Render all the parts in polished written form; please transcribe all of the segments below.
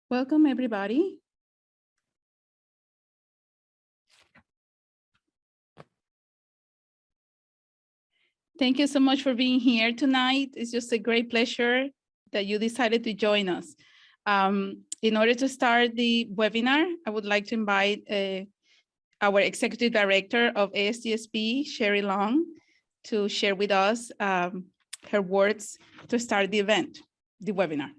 Welcome, everybody. Thank you so much for being here tonight. It's just a great pleasure that you decided to join us. In order to start the webinar, I would like to invite our Executive Director of AATSP, Sherry Long, to share with us her words to start the event, the webinar.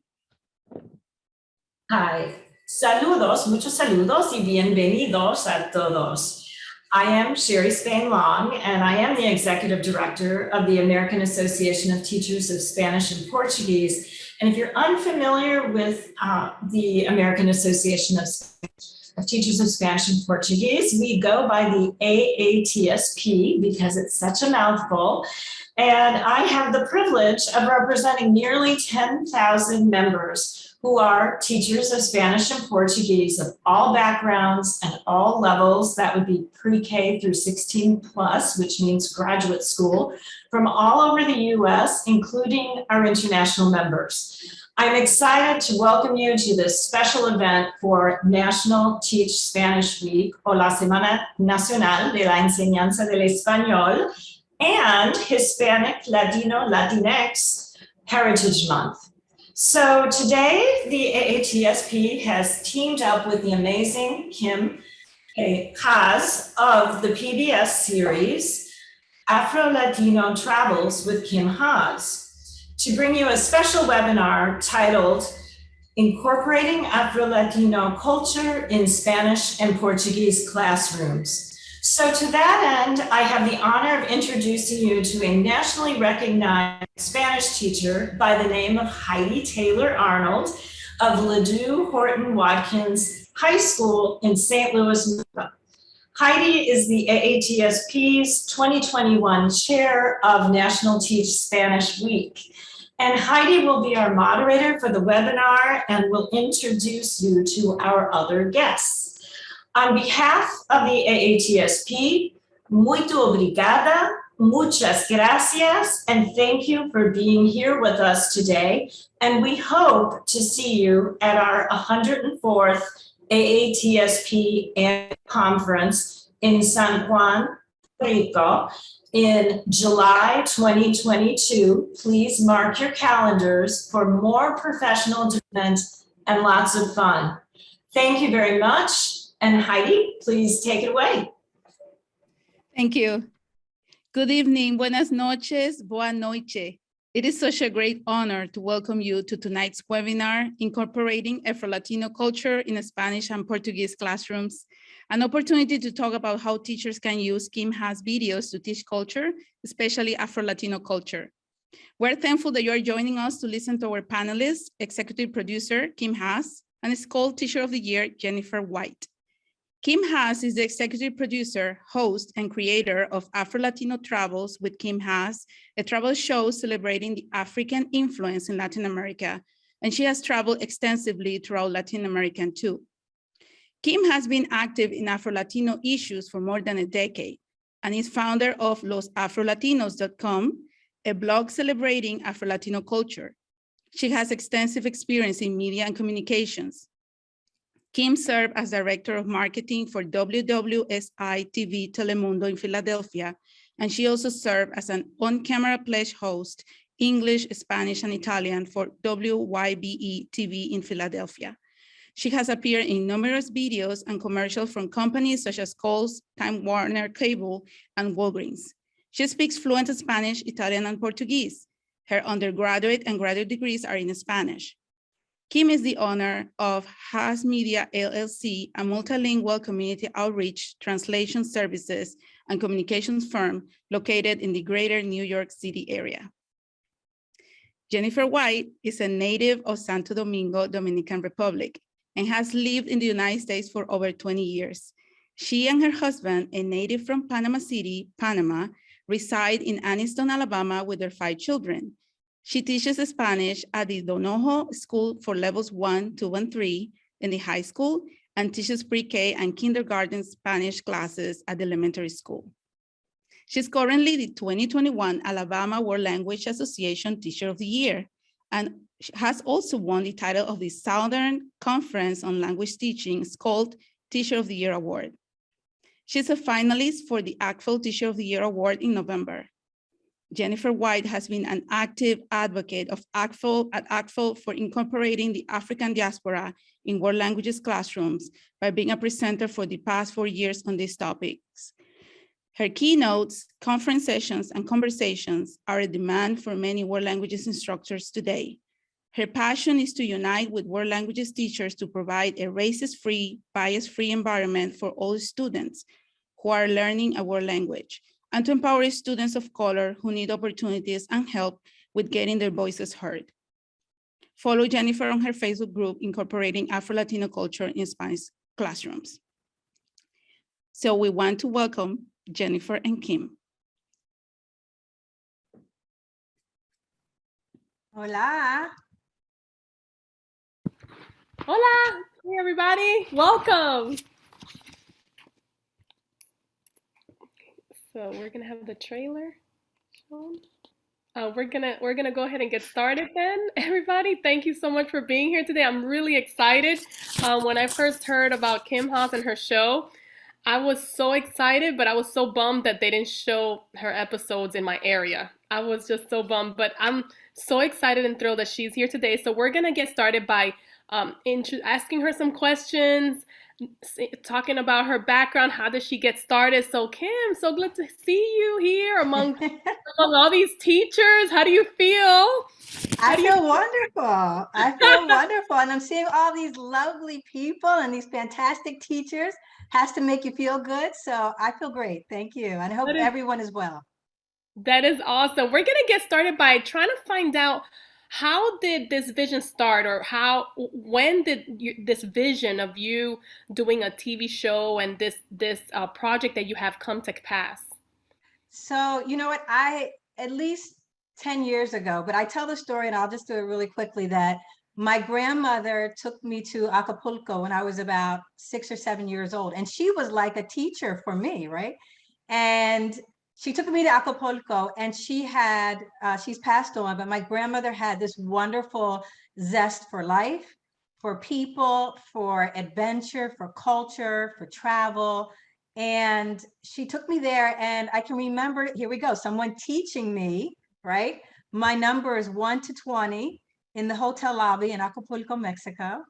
Hi, saludos, muchos saludos y bienvenidos a todos. I am Sherry Spain Long, and I am the Executive Director of the American Association of Teachers of Spanish and Portuguese. And if you're unfamiliar with the American Association of Teachers of Spanish and Portuguese, we go by the AATSP because it's such a mouthful. And I have the privilege of representing nearly 10,000 members who are teachers of Spanish and Portuguese of all backgrounds and all levels. That would be pre-K through 16 plus, which means graduate school, from all over the US, including our international members. I'm excited to welcome you to this special event for National Teach Spanish Week, o la Semana Nacional de la Enseñanza del Español, and Hispanic, Latino, Latinx Heritage Month. So today, the AATSP has teamed up with the amazing Kim Haas of the PBS series, Afro-Latino Travels with Kim Haas, to bring you a special webinar titled Incorporating Afro-Latino Culture in Spanish and Portuguese Classrooms. So to that end, I have the honor of introducing you to a nationally recognized Spanish teacher by the name of Haydee Taylor-Arnold of Ladue Horton Watkins High School in St. Louis, Missouri. Haydee is the AATSP's 2021 Chair of National Teach Spanish Week. And Haydee will be our moderator for the webinar and will introduce you to our other guests. On behalf of the AATSP, muito obrigada, muchas gracias, and thank you for being here with us today. And we hope to see you at our 104th AATSP Annual Conference in San Juan, Puerto Rico in July 2022. Please mark your calendars for more professional development and lots of fun. Thank you very much. And Haydee, please take it away. Thank you. Good evening, buenas noches, boa noche. It is such a great honor to welcome you to tonight's webinar, Incorporating Afro-Latino Culture in Spanish and Portuguese Classrooms, an opportunity to talk about how teachers can use Kim Haas videos to teach culture, especially Afro-Latino culture. We're thankful that you're joining us to listen to our panelists, executive producer, Kim Haas, and School Teacher of the Year, Jenniffer Whyte. Kim Haas is the executive producer, host, and creator of Afro-Latino Travels with Kim Haas, a travel show celebrating the African influence in Latin America, and she has traveled extensively throughout Latin America too. Kim has been active in Afro-Latino issues for more than a decade, and is founder of losafrolatinos.com, a blog celebrating Afro-Latino culture. She has extensive experience in media and communications. Kim served as Director of Marketing for WWSI TV Telemundo in Philadelphia, and she also served as an on-camera pledge host, English, Spanish, and Italian for WYBE TV in Philadelphia. She has appeared in numerous videos and commercials from companies such as Kohl's, Time Warner Cable, and Walgreens. She speaks fluent Spanish, Italian, and Portuguese. Her undergraduate and graduate degrees are in Spanish. Kim is the owner of Haas Media LLC, a multilingual community outreach, translation services, and communications firm located in the greater New York City area. Jenniffer Whyte is a native of Santo Domingo, Dominican Republic, and has lived in the United States for over 20 years. She and her husband, a native from Panama City, Panama, reside in Anniston, Alabama with their 5 children. She teaches Spanish at the Donoho School for levels 1, 2, and 3 in the high school, and teaches pre-K and kindergarten Spanish classes at the elementary school. She's currently the 2021 Alabama World Language Association Teacher of the Year, and She has also won the title of the Southern Conference on Language Teaching called Teacher of the Year Award. She's a finalist for the ACTFL Teacher of the Year Award in November. Jenniffer Whyte has been an active advocate of ACTFL for incorporating the African diaspora in world languages classrooms by being a presenter for the past 4 years on these topics. Her keynotes, conference sessions, and conversations are a demand for many world languages instructors today. Her passion is to unite with world languages teachers to provide a racist-free, bias-free environment for all students who are learning a world language, and to empower students of color who need opportunities and help with getting their voices heard. Follow Jenniffer on her Facebook group, Incorporating Afro-Latino Culture in Spanish Classrooms. So we want to welcome Jenniffer and Kim. Hola. Hola, hey everybody, welcome. So we're gonna have the trailer shown. We're gonna go ahead and get started then. Everybody, thank you so much for being here today. I'm really excited. When I first heard about Kim Haas and her show, I was so excited, but I was so bummed that they didn't show her episodes in my area. I was just so bummed, but I'm so excited and thrilled that she's here today. So we're gonna get started by asking her some questions, talking about her background, how did she get started. So Kim, so glad to see you here among all these teachers. How do you feel? I feel wonderful. I feel wonderful. And I'm seeing all these lovely people and these fantastic teachers. Has to make you feel good. So I feel great. Thank you. And I hope everyone is well. That is awesome. We're going to get started by trying to find out, how did this vision start, or when did this vision of you doing a TV show and this project that you have come to pass? So, you know what, at least 10 years ago, but I tell the story and I'll just do it really quickly, that my grandmother took me to Acapulco when I was about 6 or 7 years old. And she was like a teacher for me, right? And she took me to Acapulco, and she's passed on, but my grandmother had this wonderful zest for life, for people, for adventure, for culture, for travel. And she took me there, and I can remember, here we go, someone teaching me, right? My number is 1 to 20 in the hotel lobby in Acapulco, Mexico.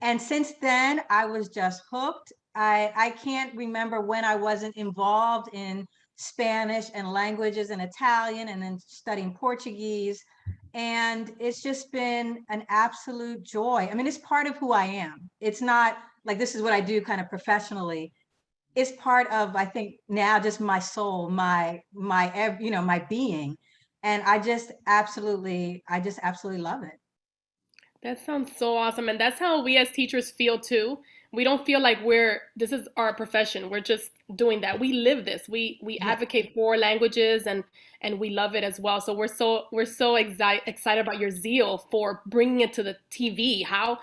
And since then, I was just hooked. I can't remember when I wasn't involved in Spanish and languages and Italian, and then studying Portuguese. And it's just been an absolute joy. I mean, it's part of who I am. It's not like this is what I do kind of professionally. It's part of, I think now, just my soul, my being. And I just absolutely love it. That sounds so awesome. And that's how we as teachers feel too. We don't feel like this is our profession. We're just doing that. We live this. We advocate for languages, and we love it as well. So we're so excited about your zeal for bringing it to the TV. How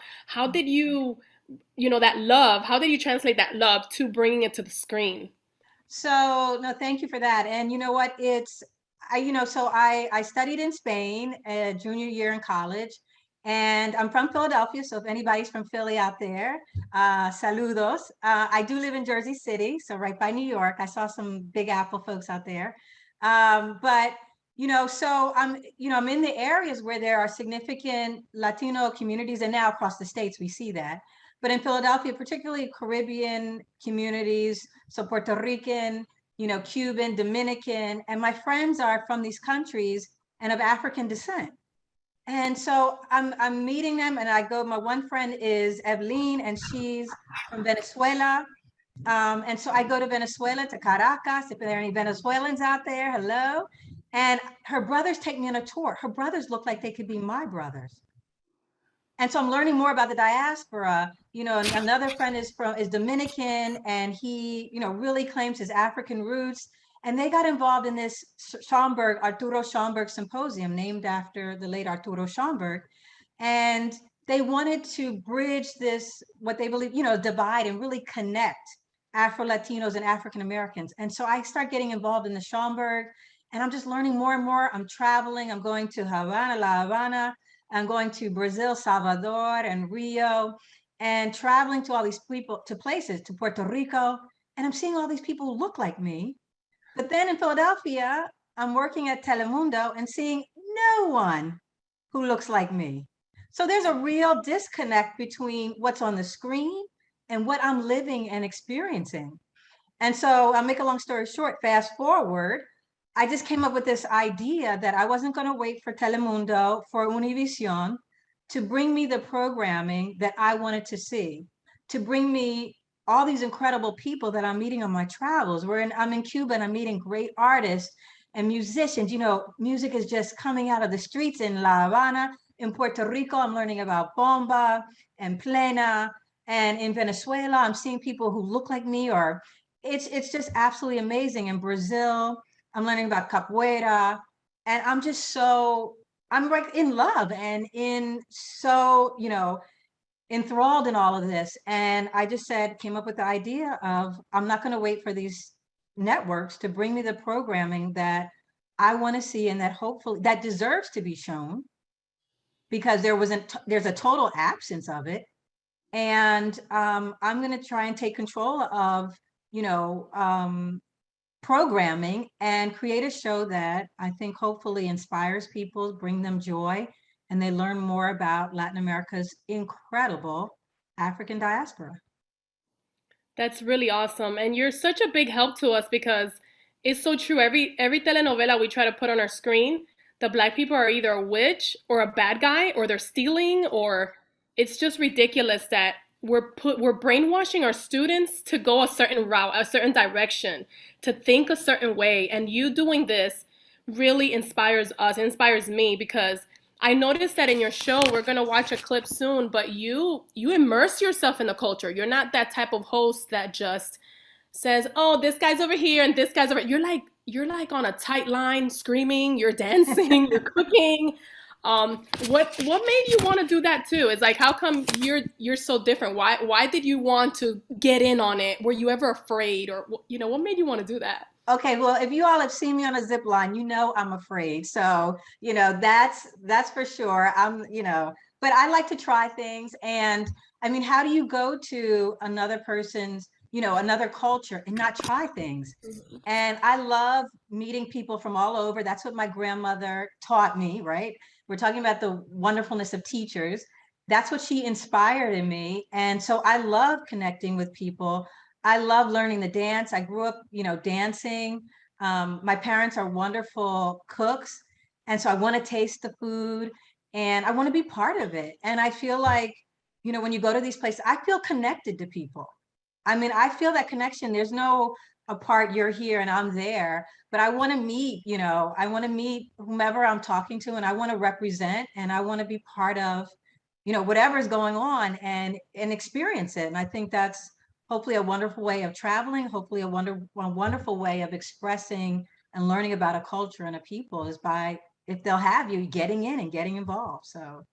did you that love, how did you translate that love to bringing it to the screen? So no, thank you for that. And you know what, I studied in Spain junior year in college. And I'm from Philadelphia, so if anybody's from Philly out there, saludos. I do live in Jersey City, so right by New York. I saw some Big Apple folks out there. But so I'm in the areas where there are significant Latino communities, and now across the states we see that. But in Philadelphia, particularly Caribbean communities, so Puerto Rican, Cuban, Dominican, and my friends are from these countries and of African descent. And so I'm meeting them, and my one friend is Evelyn, and she's from Venezuela. And so I go to Venezuela, to Caracas. If there are any Venezuelans out there, hello. And her brothers take me on a tour. Her brothers look like they could be my brothers. And so I'm learning more about the diaspora. Another friend is Dominican, and he, really claims his African roots. And they got involved in this Arturo Schomburg Symposium, named after the late Arturo Schomburg. And they wanted to bridge this, what they believe, divide, and really connect Afro-Latinos and African-Americans. And so I start getting involved in the Schomburg, and I'm just learning more and more. I'm traveling. I'm going to Havana, La Habana, I'm going to Brazil, Salvador, and Rio, and traveling to all these people, to places, to Puerto Rico, and I'm seeing all these people who look like me. But then in Philadelphia, I'm working at Telemundo and seeing no one who looks like me. So there's a real disconnect between what's on the screen and what I'm living and experiencing. And so I'll make a long story short, fast forward, I just came up with this idea that I wasn't going to wait for Telemundo, for Univision to bring me the programming that I wanted to see, to bring me all these incredible people that I'm meeting on my travels. I'm in Cuba and I'm meeting great artists and musicians. You know, music is just coming out of the streets in La Habana. In Puerto Rico, I'm learning about bomba and plena. And in Venezuela, I'm seeing people who look like me, or it's just absolutely amazing. In Brazil, I'm learning about capoeira, and I'm just so, I'm like in love and in so, you know, enthralled in all of this. And I just came up with the idea of, I'm not going to wait for these networks to bring me the programming that I want to see and that hopefully that deserves to be shown, because there's a total absence of it. And I'm going to try and take control of, you know, programming and create a show that I think hopefully inspires people, bring them joy, and they learn more about Latin America's incredible African diaspora. That's really awesome. And you're such a big help to us because it's so true. Every telenovela we try to put on our screen, the black people are either a witch or a bad guy, or they're stealing, or it's just ridiculous that we're brainwashing our students to go a certain route, a certain direction, to think a certain way. And you doing this really inspires us, inspires me, because I noticed that in your show, we're gonna watch a clip soon, but you immerse yourself in the culture. You're not that type of host that just says, "Oh, this guy's over here and this guy's over." You're like on a tight line, screaming. You're dancing. You're cooking. What made you want to do that too? It's like, how come you're so different? Why did you want to get in on it? Were you ever afraid, or you know, what made you want to do that? Okay, well, if you all have seen me on a zip line, you know I'm afraid. So, you know, that's for sure. You know, but I like to try things. And I mean, how do you go to another person's, you know, another culture and not try things? And I love meeting people from all over. That's what my grandmother taught me, right? We're talking about the wonderfulness of teachers. That's what she inspired in me. And so I love connecting with people. I love learning the dance. I grew up, you know, dancing. My parents are wonderful cooks. And so I want to taste the food and I want to be part of it. And I feel like, you know, when you go to these places, I feel connected to people. I mean, I feel that connection. There's no apart, you're here and I'm there, but I want to meet, you know, I want to meet whomever I'm talking to, and I want to represent, and I want to be part of, you know, whatever's going on and experience it. And I think that's hopefully a wonderful way of traveling, hopefully a wonderful way of expressing and learning about a culture and a people, is by, if they'll have you, getting in and getting involved. So,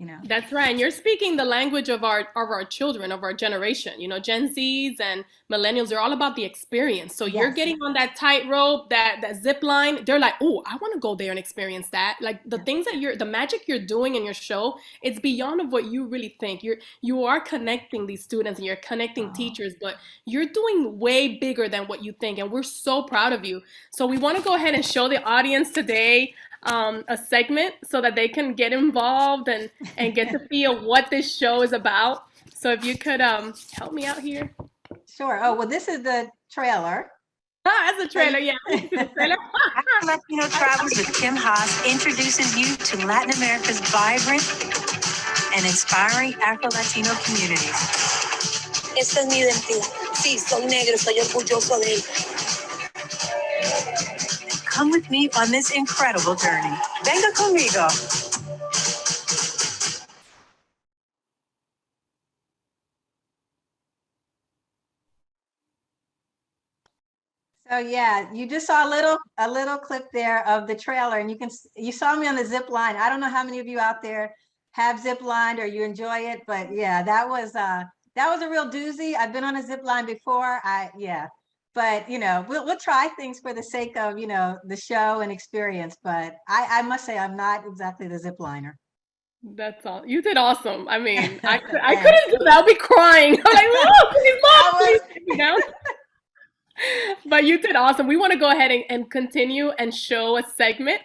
you know. That's right. And you're speaking the language of our children, of our generation. You know, Gen Zs and millennials, they're all about the experience. So you're Yes. getting on that tightrope, that zip line. They're like, "Oh, I want to go there and experience that." Like the things that the magic you're doing in your show, it's beyond of what you really think. You are connecting these students and you're connecting teachers, but you're doing way bigger than what you think. And we're so proud of you. So we want to go ahead and show the audience today a segment so that they can get involved and get to feel what this show is about. So if you could help me out here. Sure. Oh, well, this is the trailer. That's a trailer, yeah. The trailer. Afro-Latino Travels with Kim Haas introduces you to Latin America's vibrant and inspiring Afro-Latino communities. Esta es mi identidad. Sí, soy negro, soy orgulloso de él. Come with me on this incredible journey. Venga conmigo. So yeah, you just saw a little clip there of the trailer, and you saw me on the zip line. I don't know how many of you out there have zip lined or you enjoy it, but yeah, that was a real doozy. I've been on a zip line before. But you know, we'll try things for the sake of, you know, the show and experience. But I must say, I'm not exactly the zip liner. That's all. You did awesome. I mean, I couldn't do that. I'll be crying. I'm like, oh, please, mom, please take me down. But you did awesome. We want to go ahead and continue and show a segment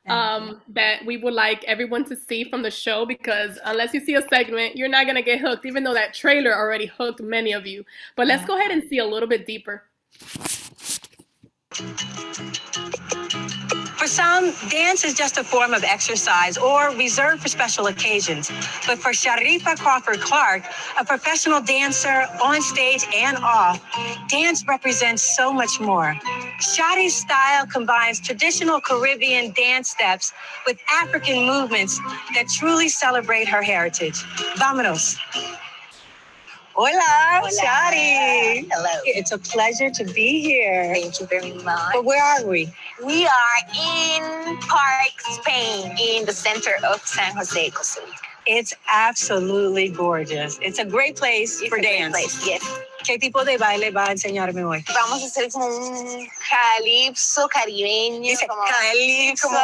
that we would like everyone to see from the show, because unless you see a segment, you're not going to get hooked, even though that trailer already hooked many of you. But let's go ahead and see a little bit deeper. For some, dance is just a form of exercise or reserved for special occasions. But for Sharifa Crawford Clark, a professional dancer on stage and off, dance represents so much more. Shadi's style combines traditional Caribbean dance steps with African movements that truly celebrate her heritage. Vámonos. Hola, Shadi. Hello. It's a pleasure to be here. Thank you very much. But where are we? We are in Park, Spain, in the center of San Jose, Costa Rica. It's absolutely gorgeous. It's a great place It's for a great dance. place, yes. ¿Qué tipo de baile va a enseñarme hoy? Vamos a hacer como un calipso caribeño. Dice como, calipso. como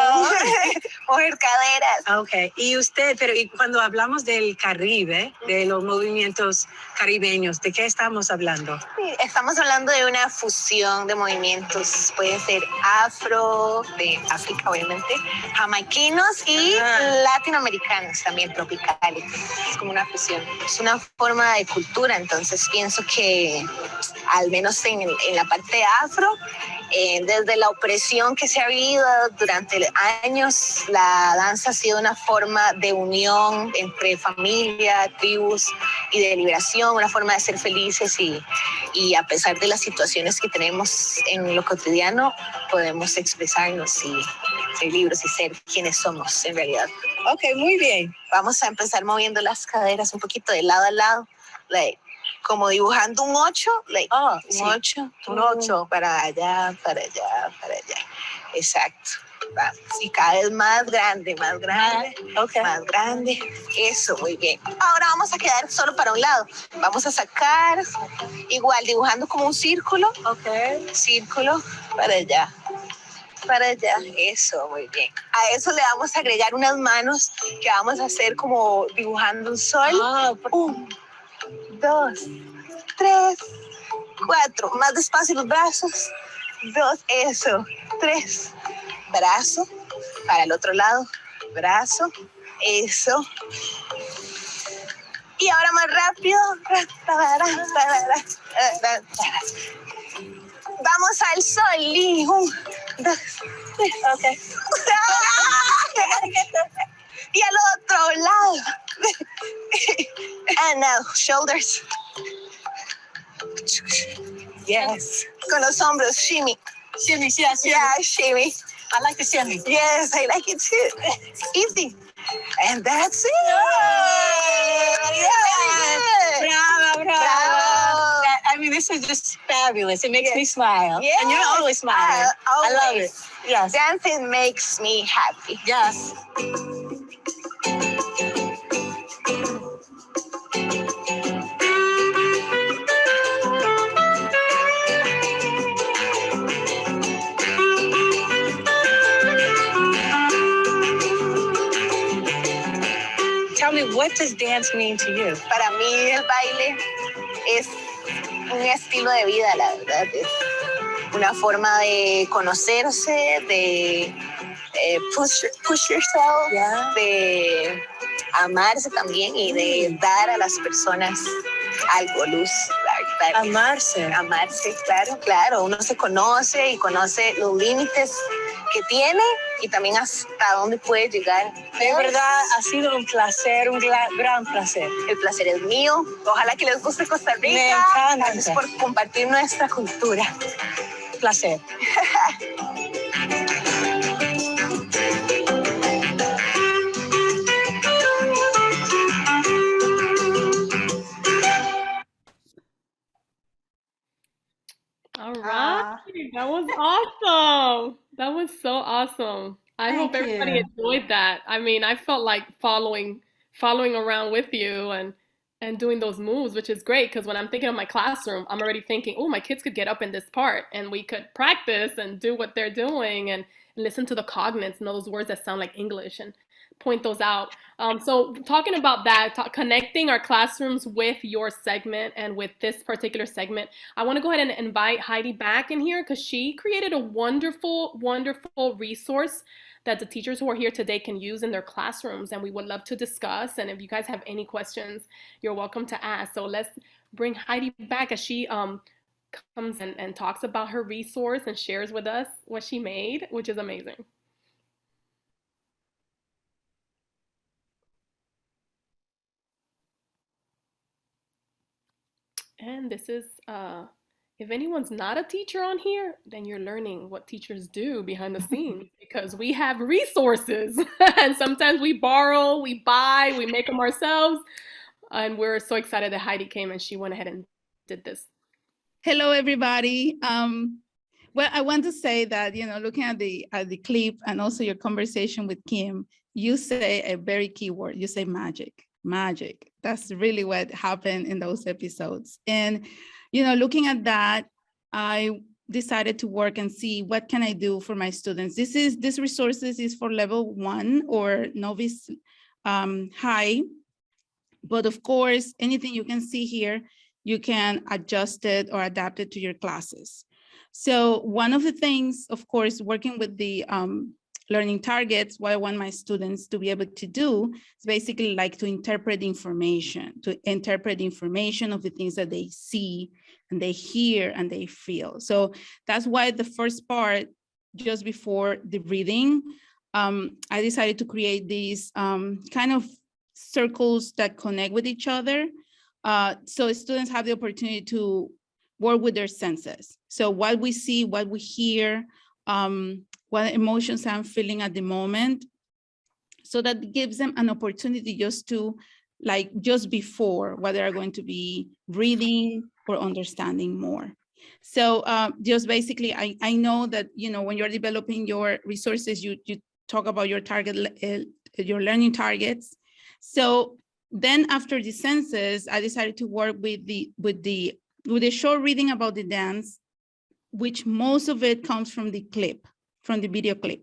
mover caderas. Ok, y usted, pero y cuando hablamos del Caribe, de los movimientos caribeños, ¿de qué estamos hablando? Sí, estamos hablando de una fusión de movimientos. Pueden ser afro, de África obviamente, jamaiquinos y latinoamericanos también, tropicales. Es como una fusión. Es una forma de cultura, entonces pienso que al menos en la parte afro, desde la opresión que se ha vivido durante años, la danza ha sido una forma de unión entre familia, tribus y de liberación, una forma de ser felices y a pesar de las situaciones que tenemos en lo cotidiano, podemos expresarnos y ser libres y ser quienes somos en realidad. Ok, muy bien. Vamos a empezar moviendo las caderas un poquito de lado a lado, like, como dibujando un 8, like, Sí. un 8, para allá, para allá, para allá. Exacto. Vamos. Y cada vez más grande, Ok. más grande. Eso, muy bien. Ahora vamos a quedar solo para un lado. Vamos a sacar, igual, dibujando como un círculo. Ok. Círculo, para allá. Para allá, eso, muy bien. A eso le vamos a agregar unas manos que vamos a hacer como dibujando un sol. 1, 2, 3, 4. Más despacio los brazos. 2, eso. 3. Brazo. Para el otro lado. Brazo. Eso. Y ahora más rápido. Vamos al sol. 1, 2, 3. Ok. Y al otro lado. And now, shoulders. Yes. Con los hombros, shimmy. Shimmy, yeah, shimmy. Yeah, shimmy. I like the shimmy. Yes, I like it too. Easy. And that's it. Yeah. Bravo, bravo. Bravo. I mean, this is just fabulous. It makes me smile. Yes. And you're always smiling. I love it. Yes. Dancing makes me happy. Yes. Tell me, what does dance mean to you? Para mí el baile es un estilo de vida, la verdad. Es una forma de conocerse, de push yourself, Yeah. de amarse también y de dar a las personas algo, luz. Amarse. Amarse, claro, claro. Uno se conoce y conoce los límites que tiene y también hasta dónde puede llegar. De verdad, ha sido un placer, un gran placer. El placer es mío. Ojalá que les guste Costa Rica. Me encanta. Gracias por compartir nuestra cultura. Placer. All right. That was awesome. That was so awesome. I hope Thank everybody you. enjoyed that. I mean, I felt like following around with you and doing those moves, which is great because when I'm thinking of my classroom, I'm already thinking, oh, my kids could get up in this part and we could practice and do what they're doing and listen to the cognates and those words that sound like English. point those out. So talking about that, connecting our classrooms with your segment and with this particular segment, I want to go ahead and invite Haydee back in here because she created a wonderful, wonderful resource that the teachers who are here today can use in their classrooms, and we would love to discuss. And if you guys have any questions, you're welcome to ask. So let's bring Haydee back as she comes and talks about her resource and shares with us what she made, which is amazing. And this is, if anyone's not a teacher on here, then you're learning what teachers do behind the scenes because we have resources and sometimes we borrow, we buy, we make them ourselves. And we're so excited that Haydee came and she went ahead and did this. Hello, everybody. Well, I want to say that, you know, looking at the clip and also your conversation with Kim, you say a very key word. You say magic. Magic. That's really what happened in those episodes. And, you know, looking at that, I decided to work and see what can I do for my students. This resources is for level 1 or novice high. But of course, anything you can see here, you can adjust it or adapt it to your classes. So one of the things, of course, working with the learning targets, what I want my students to be able to do is basically like to interpret information of the things that they see and they hear and they feel. So that's why the first part, just before the reading, I decided to create these kind of circles that connect with each other. So students have the opportunity to work with their senses. So what we see, what we hear, what emotions I'm feeling at the moment. So that gives them an opportunity just to, like, just before what they're going to be reading or understanding more. So just basically, I know that, you know, when you're developing your resources, you talk about your target, your learning targets. So then after the census, I decided to work with a short reading about the dance, which most of it comes from the clip, from the video clip.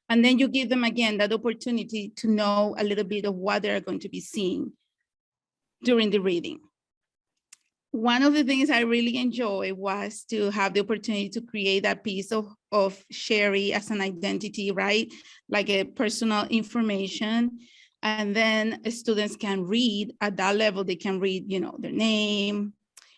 And then you give them again that opportunity to know a little bit of what they're going to be seeing during the reading. One of the things I really enjoy was to have the opportunity to create a piece of Sherry as an identity, right? Like a personal information. And then students can read at that level, they can read, you know, their name,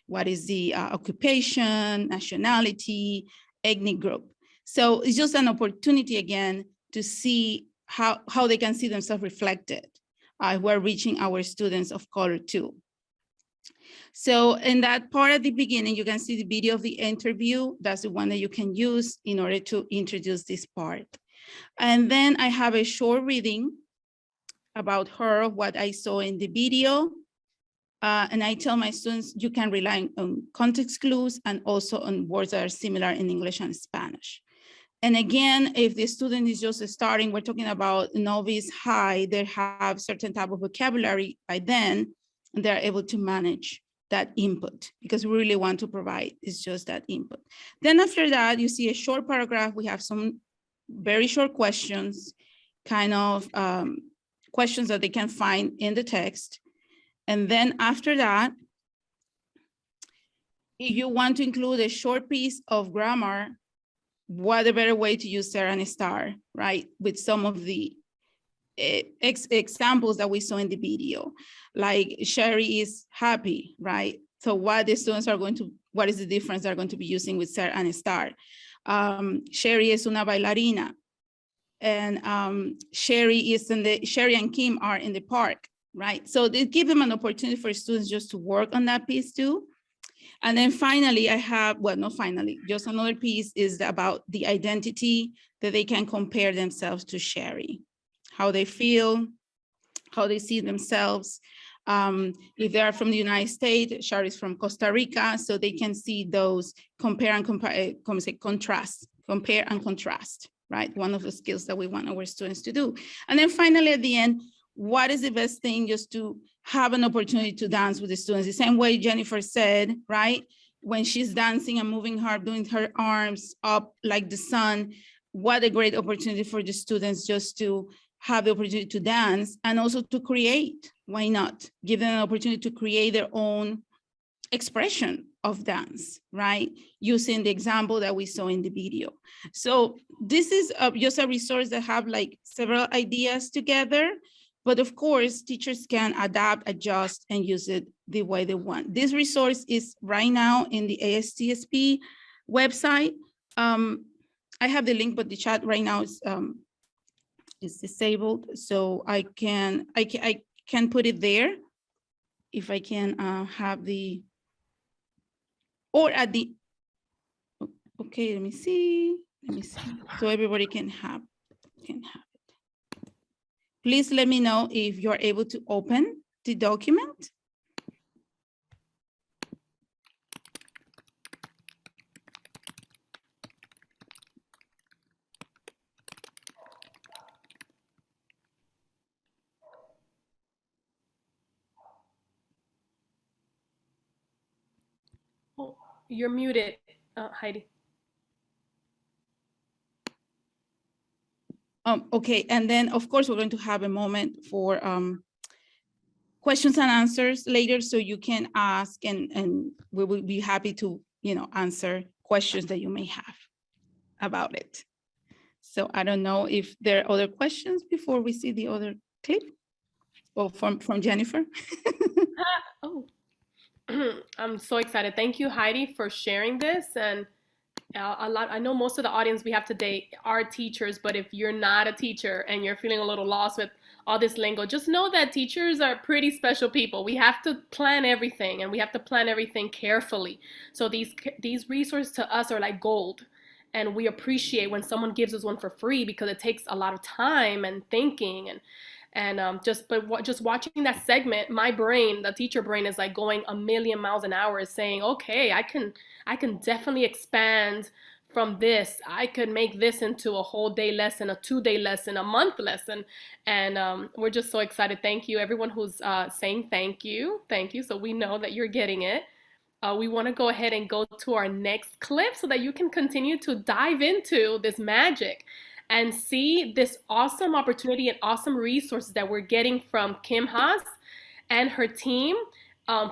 what is the occupation, nationality, ethnic group. So it's just an opportunity again to see how they can see themselves reflected. We're reaching our students of color too. So in that part at the beginning, you can see the video of the interview. That's the one that you can use in order to introduce this part. And then I have a short reading about her, what I saw in the video. And I tell my students, you can rely on context clues and also on words that are similar in English and Spanish. And again, if the student is just starting, we're talking about novice high, they have certain type of vocabulary by then, and they're able to manage that input because we really want to provide is just that input. Then after that, you see a short paragraph. We have some very short questions, kind of questions that they can find in the text. And then after that, if you want to include a short piece of grammar, what a better way to use Sarah and Star, right? With some of the examples that we saw in the video, like Sherry is happy, right? So what the students are going to, what is the difference they're going to be using with Sarah and Star? Sherry es una bailarina. And Sherry and Kim are in the park, right? So they give them an opportunity for students just to work on that piece too. And then finally, I have, well, not finally, just another piece is about the identity that they can compare themselves to Sherry, how they feel, how they see themselves. If they are from the United States, Sherry's from Costa Rica, so they can see those compare and contrast, right? One of the skills that we want our students to do. And then finally, at the end, what is the best thing just to have an opportunity to dance with the students? The same way Jenniffer said, right? When she's dancing and moving her, doing her arms up like the sun, what a great opportunity for the students just to have the opportunity to dance and also to create. Why not? Give them an opportunity to create their own expression of dance, right? Using the example that we saw in the video. So this is just a resource that have like several ideas together, but of course, teachers can adapt, adjust, and use it the way they want. This resource is right now in the AATSP website. I have the link, but the chat right now is disabled, so I can put it there if I can have the, or at the, okay, let me see, so everybody can have it. Please let me know if you're able to open the document. Oh, you're muted, Haydee. Okay, and then of course we're going to have a moment for questions and answers later, so you can ask, and we will be happy to, answer questions that you may have about it. So I don't know if there are other questions before we see the other clip. Well, from Jenniffer. Oh, I'm so excited. Thank you, Haydee, for sharing this. And I know most of the audience we have today are teachers, but if you're not a teacher and you're feeling a little lost with all this lingo, just know that teachers are pretty special people. We have to plan everything, and we have to plan everything carefully. So these resources to us are like gold, and we appreciate when someone gives us one for free, because it takes a lot of time and thinking, and just watching that segment, my brain, the teacher brain, is like going a million miles an hour, is saying, okay, I can definitely expand from this. I could make this into a whole day lesson, a 2-day lesson, a month lesson. And we're just so excited. Thank you, everyone who's saying thank you. Thank you. So we know that you're getting it. We want to go ahead and go to our next clip so that you can continue to dive into this magic and see this awesome opportunity and awesome resources that we're getting from Kim Haas and her team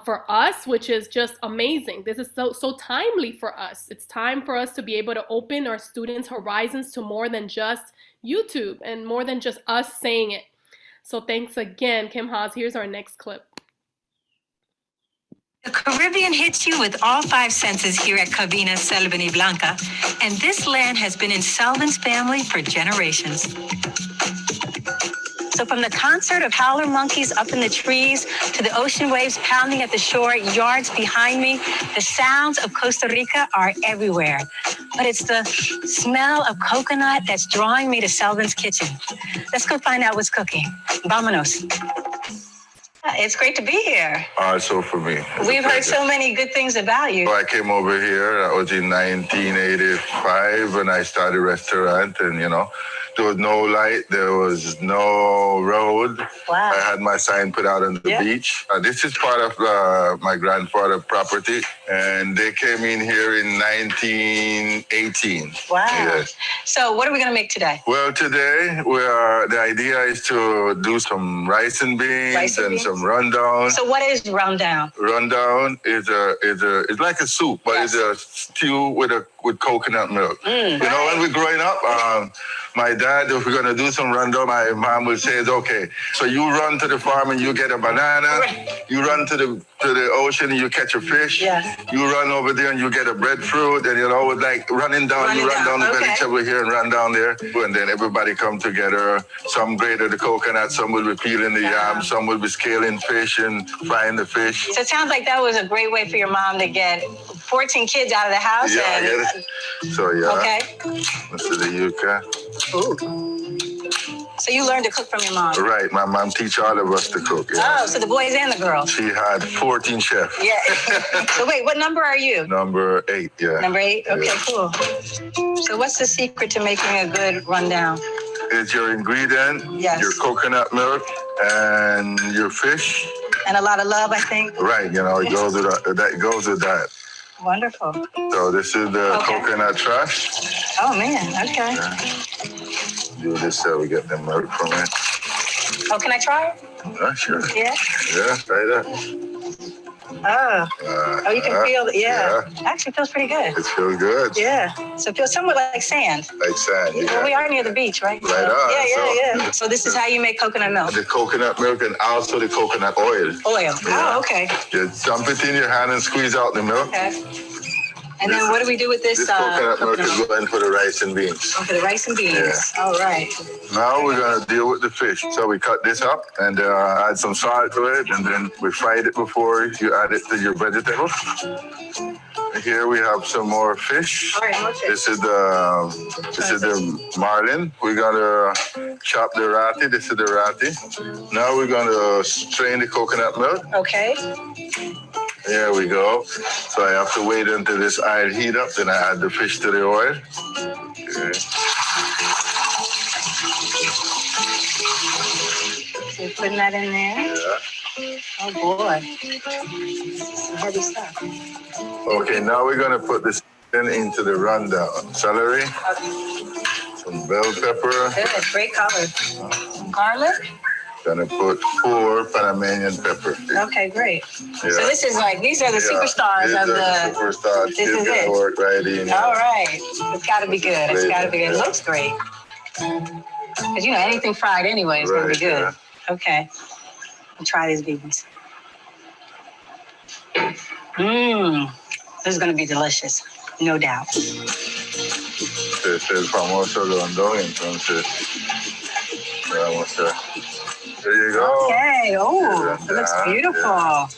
for us, which is just amazing. This is so timely for us. It's time for us to be able to open our students' horizons to more than just YouTube and more than just us saying it. So thanks again, Kim Haas. Here's our next clip. The Caribbean hits you with all 5 senses here at Cabina Selva y Blanca, and this land has been in Selvin's family for generations. So from the concert of howler monkeys up in the trees to the ocean waves pounding at the shore yards behind me, the sounds of Costa Rica are everywhere. But it's the smell of coconut that's drawing me to Selvin's kitchen. Let's go find out what's cooking. Vámonos. It's great to be here. So for me. We've heard so many good things about you. I came over here, that was in 1985, and I started a restaurant, and there was no light, there was no road. Wow. I had my sign put out on the beach. This is part of my grandfather's property, and they came in here in 1918. Wow. Yes. So what are we going to make today? Well, today the idea is to do some rice and beans and some rundown. So what is rundown? Rundown is it's like a soup, but it's a stew with coconut milk. When we're growing up, my dad, if we're gonna do some rundown, my mom would say, okay, so you run to the farm and you get a banana. Right. You run to the ocean and you catch a fish. Yes. You run over there and you get a breadfruit, and with like running down, you run down the village over here and run down there, and then everybody come together. Some grated the coconut, some will be peeling the yam, some will be scaling fish and frying the fish. So it sounds like that was a great way for your mom to get 14 kids out of the house. Yeah, and... I get it. So yeah. Okay. This is the yuca. Ooh. So you learned to cook from your mom? Right, my mom teach all of us to cook. Yeah. Oh, so the boys and the girls. She had 14 chefs. Yeah. So wait, what number are you? Number 8, yeah. Number 8? Okay, yeah. Cool. So what's the secret to making a good rundown? It's your ingredient, yes. Your coconut milk, and your fish. And a lot of love, I think. Right, it goes with that. Goes with that. Wonderful. So this is the coconut trash. Oh man, okay. do this so we get the milk from it. Oh, can I try it? Sure. Yeah. Yeah, try that. Oh, you can feel it. Yeah. Actually feels pretty good. It feels good. Yeah. So it feels somewhat like sand. Like sand. Well, we are near the beach, right? Right on. Yeah. So this is how you make coconut milk. The coconut milk and also the coconut oil. Oil. Yeah. Oh, okay. You dump it in your hand and squeeze out the milk. Okay. And then what do we do with this? This coconut milk is going for the rice and beans. Oh, for the rice and beans. Yeah. All right. Now we're gonna deal with the fish. So we cut this up and add some salt to it, and then we fried it before you add it to your vegetables. Here we have some more fish. All right, more fish. This is the marlin. We're gonna chop the rati. This is the rati. Now we're gonna strain the coconut milk. Okay. There we go. So I have to wait until this oil heat up, then I add the fish to the oil. Okay. So you're putting that in there. Yeah. Oh boy. Some heavy stuff. Okay, now we're gonna put this into the rundown. Celery, some bell pepper. Good, great color. Some garlic. Gonna put 4 Panamanian pepper. Okay, great. Yeah. So this is like, these are the superstars These of are the. superstars. This is gonna it. work right in. All right. It's gotta be good. It's gotta be good. It looks great. Because anything fried anyway is gonna be good. Yeah. Okay. I'll try these beans. Mmm. This is gonna be delicious. No doubt. Este es el famoso rondón, entonces. Vamos a. There you go. Okay. Oh, Yeah, it looks beautiful. yeah.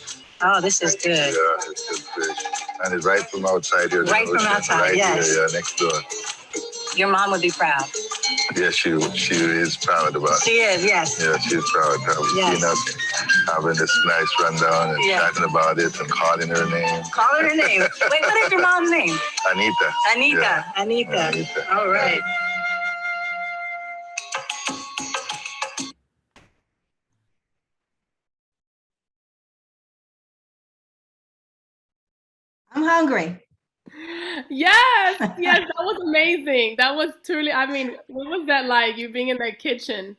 Oh, this is good. Yeah, it's good fish. And it's right from outside here. Right from outside, right yes. Here, yeah, next door. Your mom would be proud. Yeah, she is proud about it. She is, yes. Yeah, she's proud of Yes. having this nice rundown and Yeah. chatting about it and calling her name. Call her name. Wait, what is your mom's name? Anita. Anita. Yeah. Anita. Anita. All right. I'm hungry. Yes, that was amazing. That was truly, I mean, what was that like, you being in that kitchen?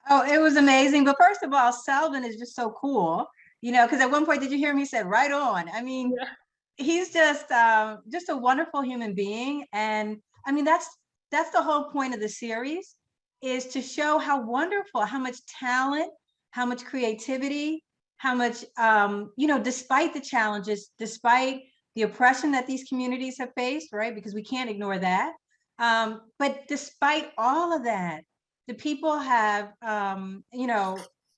Oh, it was amazing. But first of all, Selvin is just so cool, because at one point, did you hear me? He said, right on. I mean, Yeah. he's just a wonderful human being. And I mean, that's the whole point of the series, is to show how wonderful, how much talent, how much creativity, how much, despite the challenges, despite the oppression that these communities have faced, right? Because we can't ignore that. But despite all of that, the people have,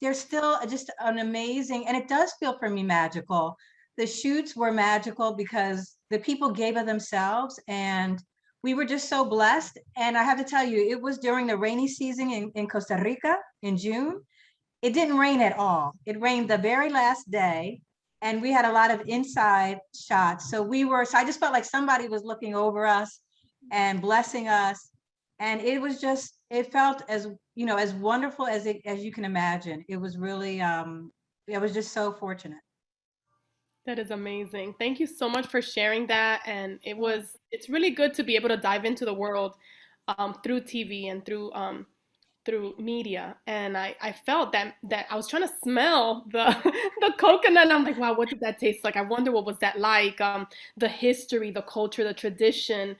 they're still just an amazing, and it does feel for me magical. The shoots were magical because the people gave of themselves, and we were just so blessed. And I have to tell you, it was during the rainy season in Costa Rica in June. It didn't rain at all. It rained the very last day. And we had a lot of inside shots. So I just felt like somebody was looking over us and blessing us. And it felt as wonderful as you can imagine. It was really, I was just so fortunate. That is amazing. Thank you so much for sharing that. And it's really good to be able to dive into the world through TV and through media. And I felt that I was trying to smell the coconut, and I'm like, wow, what did that taste like? I wonder what was that like? The history, the culture, the tradition.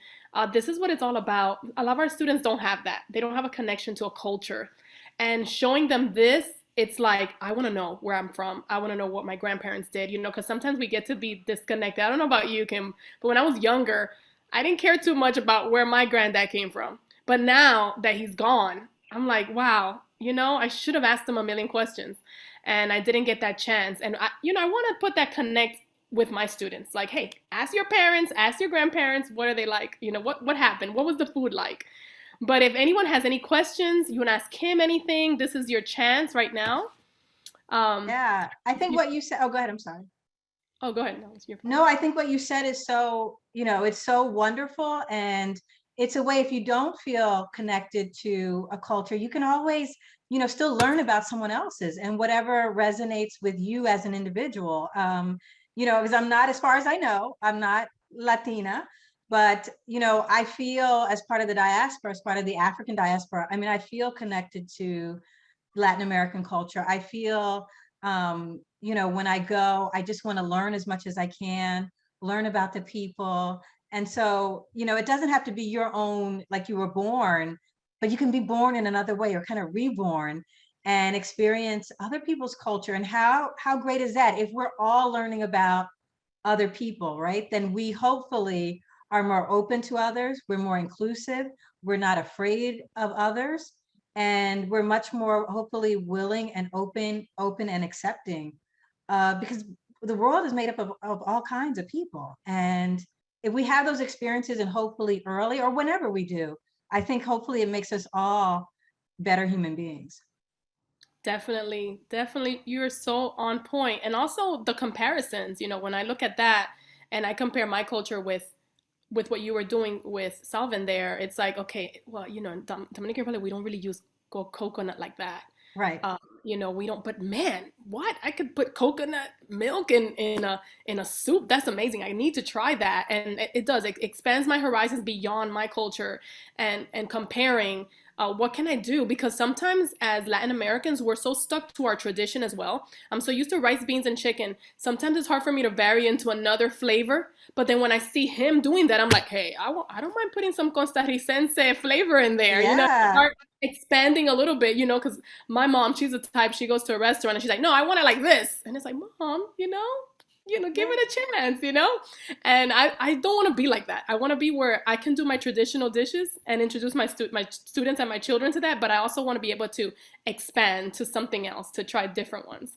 This is what it's all about. A lot of our students don't have that. They don't have a connection to a culture. And showing them this, it's like, I want to know where I'm from. I want to know what my grandparents did, because sometimes we get to be disconnected. I don't know about you, Kim, but when I was younger, I didn't care too much about where my granddad came from. But now that he's gone, I'm like, wow, I should have asked him a million questions, and I didn't get that chance. And I want to put that connect with my students. Like, hey, ask your parents, ask your grandparents, what are they like? What happened? What was the food like? But if anyone has any questions, you want to ask Kim anything, this is your chance right now. Yeah, I think what you said, oh, go ahead, I'm sorry. Oh, go ahead. No, I think what you said is so, it's so wonderful. And it's a way, if you don't feel connected to a culture, you can always, still learn about someone else's and whatever resonates with you as an individual. Because I'm not, as far as I know, I'm not Latina. But, you know, I feel as part of the diaspora, as part of the African diaspora, I mean, I feel connected to Latin American culture. I feel, you know, when I go, I just want to learn as much as I can, learn about the people. And so, you know, it doesn't have to be your own, like you were born, but you can be born in another way or kind of reborn and experience other people's culture. And how great is that? If we're all learning about other people, right? Then we hopefully are more open to others. We're more inclusive. We're not afraid of others. And we're much more hopefully willing and open and accepting, because the world is made up of all kinds of people. And if we have those experiences, and hopefully early or whenever we do, I think hopefully it makes us all better human beings. Definitely, definitely. You're so on point. And also the comparisons, you know, when I look at that and I compare my culture with what you were doing with Salvin there, it's like, okay, well, you know, in Dominican Republic, we don't really use coconut like that. Right. You know, we don't, but man, what? I could put coconut milk in a soup. That's amazing. I need to try that. And it does. It expands my horizons beyond my culture and comparing what can I do? Because sometimes as Latin Americans, we're so stuck to our tradition as well. I'm so used to rice, beans, and chicken. Sometimes it's hard for me to vary into another flavor. But then when I see him doing that, I'm like, hey, I don't mind putting some costarricense flavor in there. Yeah. You know, start expanding a little bit, you know, because my mom, she's the type, she goes to a restaurant and she's like, no, I want it like this. And it's like, Mom, you know, give it a chance, you know? And I don't want to be like that. I want to be where I can do my traditional dishes and introduce my students and my children to that, but I also want to be able to expand to something else, to try different ones.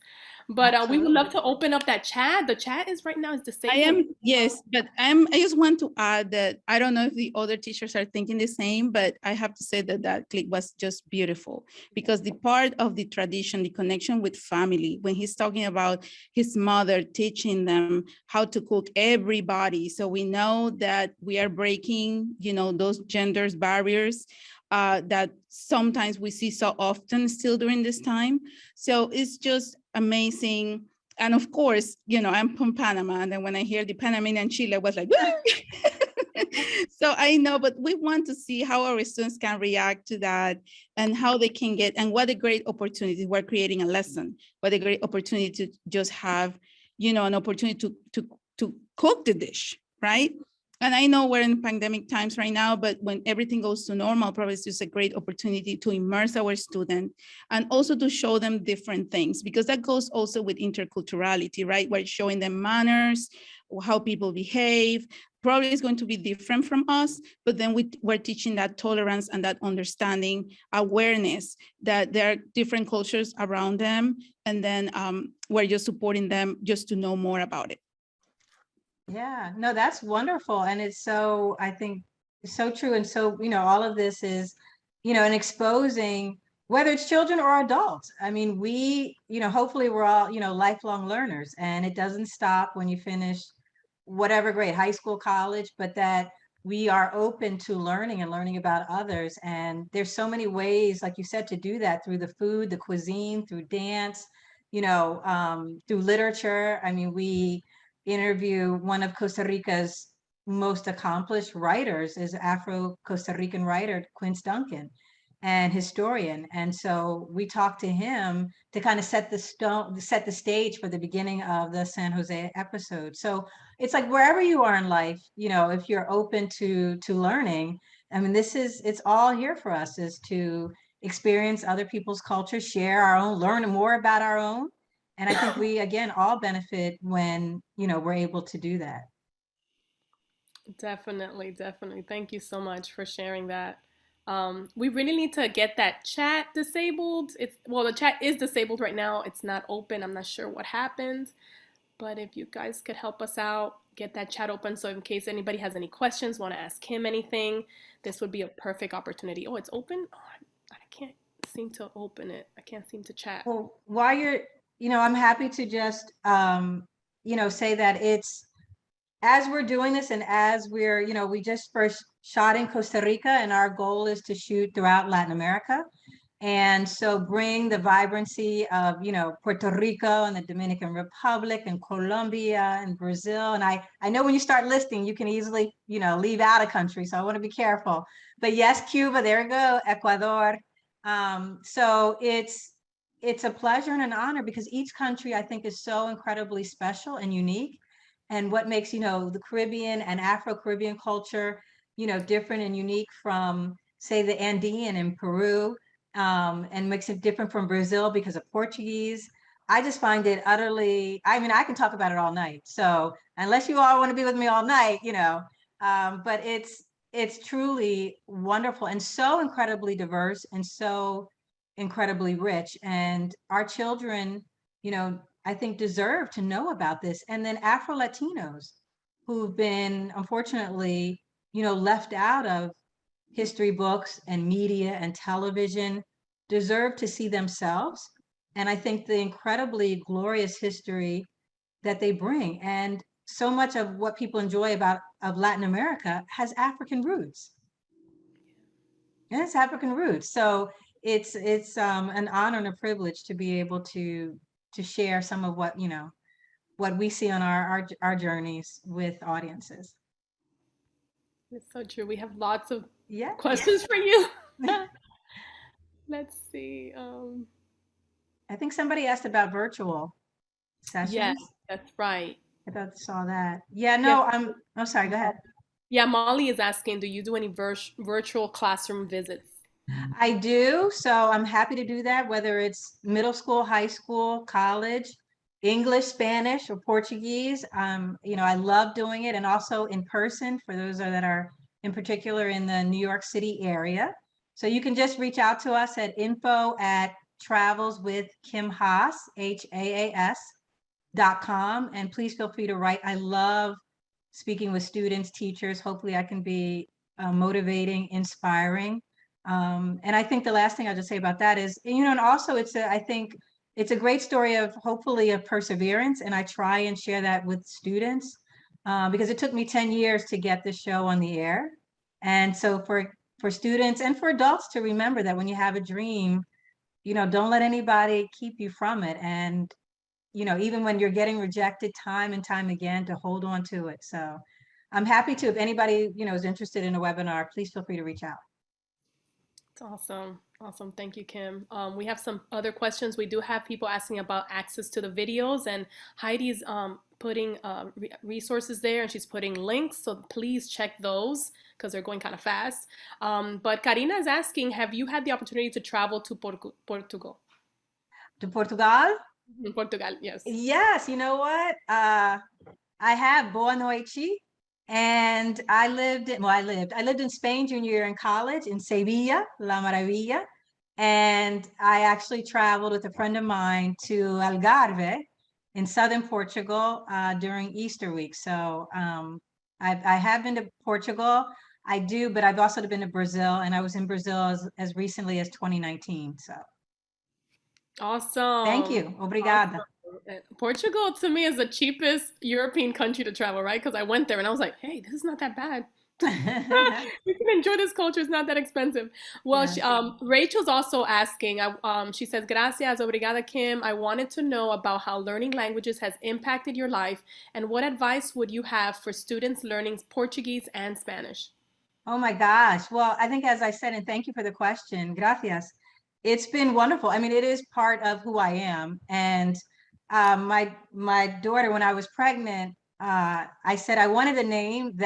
But we would love to open up that chat. The chat is right now is disabled. Yes, but I just want to add that I don't know if the other teachers are thinking the same, but I have to say that clip was just beautiful, because the part of the tradition, the connection with family, when he's talking about his mother teaching them how to cook everybody. So we know that we are breaking, you know, those genders barriers that sometimes we see so often still during this time. So it's just amazing. And of course, you know, I'm from Panama, and then when I hear the Panamanian Chile, I was like, so I know, but we want to see how our students can react to that and how they can get, and what a great opportunity. We're creating a lesson, what a great opportunity to just have, you know, an opportunity to cook the dish, right? And I know we're in pandemic times right now, but when everything goes to normal, probably it's just a great opportunity to immerse our student and also to show them different things, because that goes also with interculturality, right? We're showing them manners, how people behave. Probably it's going to be different from us, but then we're teaching that tolerance and that understanding, awareness that there are different cultures around them. And then we're just supporting them just to know more about it. Yeah, no, that's wonderful. And it's so, I think, so true. And so, you know, all of this is, you know, and exposing, whether it's children or adults. I mean, we, you know, hopefully we're all, you know, lifelong learners, and it doesn't stop when you finish whatever grade, high school, college, but that we are open to learning and learning about others. And there's so many ways, like you said, to do that through the food, the cuisine, through dance, you know, through literature. I mean, we interview one of Costa Rica's most accomplished writers, is Afro-Costa Rican writer Quince Duncan, and historian. And so we talked to him to kind of set the stage for the beginning of the San Jose episode. So it's like wherever you are in life, you know, if you're open to learning, I mean, it's all here for us, is to experience other people's culture, share our own, learn more about our own. And I think we, again, all benefit when, you know, we're able to do that. Definitely, definitely. Thank you so much for sharing that. We really need to get that chat disabled. Well, the chat is disabled right now. It's not open. I'm not sure what happened, but if you guys could help us out, get that chat open. So in case anybody has any questions, want to ask him anything, this would be a perfect opportunity. Oh, it's open? Oh, I can't seem to open it. I can't seem to chat. Well, while you're, you know, I'm happy to just, you know, say that it's, as we're doing this and as we're, you know, we just first shot in Costa Rica, and our goal is to shoot throughout Latin America. And so bring the vibrancy of, Puerto Rico and the Dominican Republic and Colombia and Brazil. And I know when you start listing, you can easily, leave out a country. So I want to be careful. But yes, Cuba, there we go, Ecuador. So it's a pleasure and an honor because each country I think is so incredibly special and unique. And what makes, the Caribbean and Afro-Caribbean culture, different and unique from, say, the Andean in Peru, and makes it different from Brazil because of Portuguese. I just find it utterly, I can talk about it all night. So unless you all want to be with me all night, but it's truly wonderful and so incredibly diverse and so incredibly rich. And our children, I think deserve to know about this. And then Afro-Latinos who've been, unfortunately, left out of history books and media and television deserve to see themselves. And I think the incredibly glorious history that they bring. And so much of what people enjoy of Latin America has African roots. And it's African roots. So it's an honor and a privilege to be able to share some of what, what we see on our journeys with audiences. It's so true. We have lots of Yeah. questions for you. Let's see. I think somebody asked about virtual sessions. Yes, that's right. I saw that. Yeah, no, Yes. I'm sorry, go ahead. Yeah, Molly is asking, do you do any virtual classroom visits? I do. So I'm happy to do that, whether it's middle school, high school, college, English, Spanish, or Portuguese. I love doing it, and also in person for those that are in particular in the New York City area. So you can just reach out to us at info@travelswithkimhaas, HAAS.com. And please feel free to write. I love speaking with students, teachers. Hopefully I can be motivating, inspiring. And I think the last thing I'll just say about that is, and also I think it's a great story of hopefully of perseverance. And I try and share that with students because it took me 10 years to get this show on the air. And so for students and for adults to remember that when you have a dream, don't let anybody keep you from it. And, even when you're getting rejected time and time again, to hold on to it. So I'm happy to, if anybody, is interested in a webinar, please feel free to reach out. It's awesome. Awesome. Thank you, Kim. We have some other questions. We do have people asking about access to the videos, and Heidi's putting resources there, and she's putting links. So please check those because they're going kind of fast. But Karina is asking, have you had the opportunity to travel to Portugal? To Portugal? In Portugal, yes. Yes. You know what? I have. Boa noite. And I lived in Spain junior year in college in Sevilla, La Maravilla. And I actually traveled with a friend of mine to Algarve in southern Portugal during Easter week. So I have been to Portugal. I do, but I've also been to Brazil, and I was in Brazil as recently as 2019. So awesome. Thank you. Obrigada. Awesome. Portugal to me is the cheapest European country to travel, right? Because I went there and I was like, hey, this is not that bad. You can enjoy this culture. It's not that expensive. Well, Yeah. Rachel's also asking, she says, gracias, obrigada, Kim. I wanted to know about how learning languages has impacted your life, and what advice would you have for students learning Portuguese and Spanish? Oh my gosh. Well, I think, as I said, and thank you for the question, gracias. It's been wonderful. I mean, it is part of who I am. And my daughter, when I was pregnant, I said I wanted a name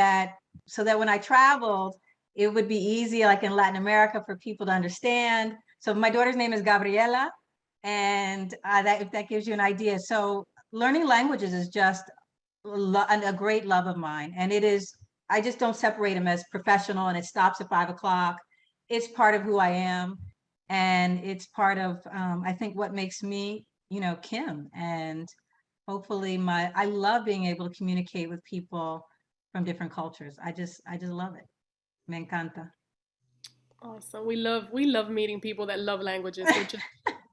so that when I traveled, it would be easy, like in Latin America, for people to understand. So my daughter's name is Gabriela, and if that gives you an idea. So learning languages is just a great love of mine, and it is. I just don't separate them as professional, and it stops at 5 o'clock. It's part of who I am, and it's part of I think what makes me, Kim. And hopefully I love being able to communicate with people from different cultures. I just love it. Me encanta. Awesome. We love meeting people that love languages.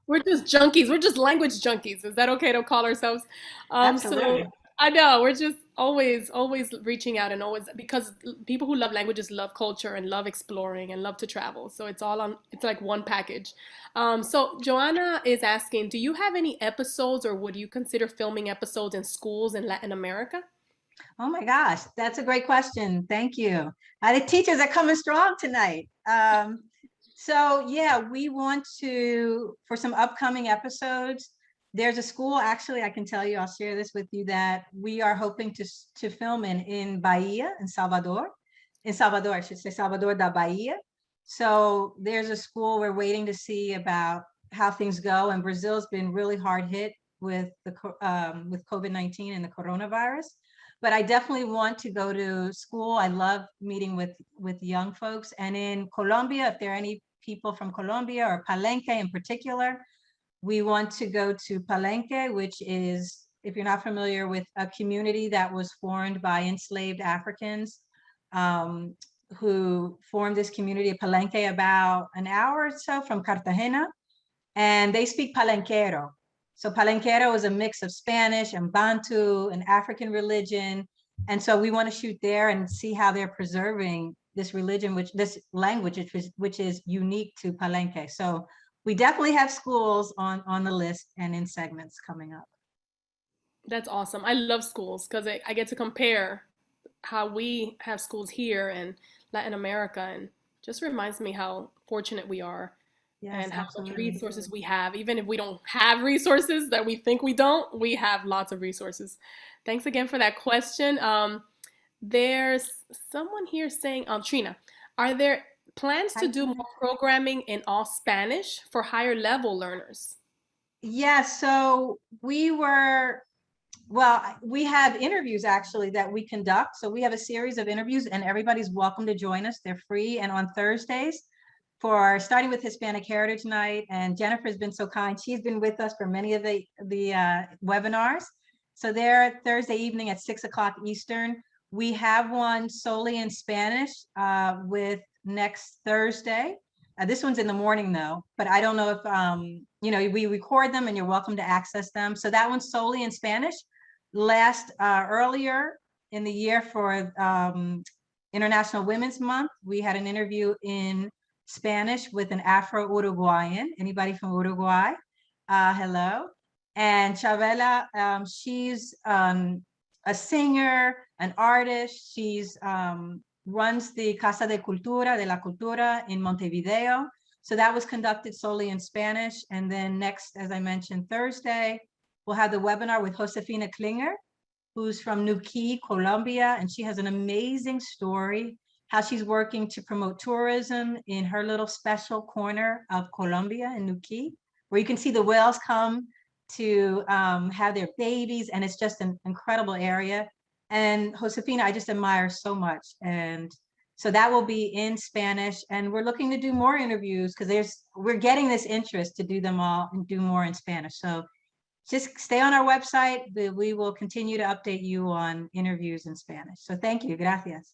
We're just junkies. We're just language junkies. Is that okay to call ourselves? Absolutely. So I know, we're just always reaching out, and always, because people who love languages love culture and love exploring and love to travel. So it's all on, it's like one package. So Joanna is asking, do you have any episodes, or would you consider filming episodes in schools in Latin America? Oh my gosh, that's a great question. Thank you. The teachers are coming strong tonight. So yeah, we want to, for some upcoming episodes, there's a school, actually, I can tell you, I'll share this with you, that we are hoping to film in Bahia, in Salvador, I should say, Salvador da Bahia. So there's a school we're waiting to see about how things go. And Brazil's been really hard hit with with COVID-19 and the coronavirus. But I definitely want to go to school. I love meeting with young folks. And in Colombia, if there are any people from Colombia or Palenque in particular, we want to go to Palenque, which is, if you're not familiar with, a community that was formed by enslaved Africans who formed this community of Palenque about an hour or so from Cartagena, and they speak Palenquero. So Palenquero is a mix of Spanish and Bantu and African religion. And so we want to shoot there and see how they're preserving this religion, this language, which is unique to Palenque. So we definitely have schools on the list and in segments coming up. That's awesome. I love schools because I get to compare how we have schools here in Latin America, and just reminds me how fortunate we are. Yes, and how much absolutely. resources we have. Even if we don't have resources that we think we don't, we have lots of resources. Thanks again for that question. There's someone here saying, Trina, are there plans to do more programming in all Spanish for higher level learners? Yeah, so we have interviews actually that we conduct. So we have a series of interviews, and everybody's welcome to join us. They're free. And on Thursdays, starting with Hispanic Heritage Night, and Jenniffer has been so kind. She's been with us for many of the webinars. So they're Thursday evening at 6 o'clock Eastern. We have one solely in Spanish with next Thursday. This one's in the morning though, but I don't know if, we record them and you're welcome to access them. So that one's solely in Spanish. Earlier in the year for International Women's Month, we had an interview in Spanish with an Afro-Uruguayan. Anybody from Uruguay? Hello. And Chavela, she's a singer, an artist. She's runs the Casa de la Cultura in Montevideo. So that was conducted solely in Spanish. And then next, as I mentioned, Thursday, we'll have the webinar with Josefina Klinger, who's from Nuquí, Colombia. And she has an amazing story, how she's working to promote tourism in her little special corner of Colombia in Nuquí, where you can see the whales come to have their babies. And it's just an incredible area. And Josefina, I just admire so much. And so that will be in Spanish. And we're looking to do more interviews because we're getting this interest to do them all and do more in Spanish. So just stay on our website. We will continue to update you on interviews in Spanish. So thank you. Gracias.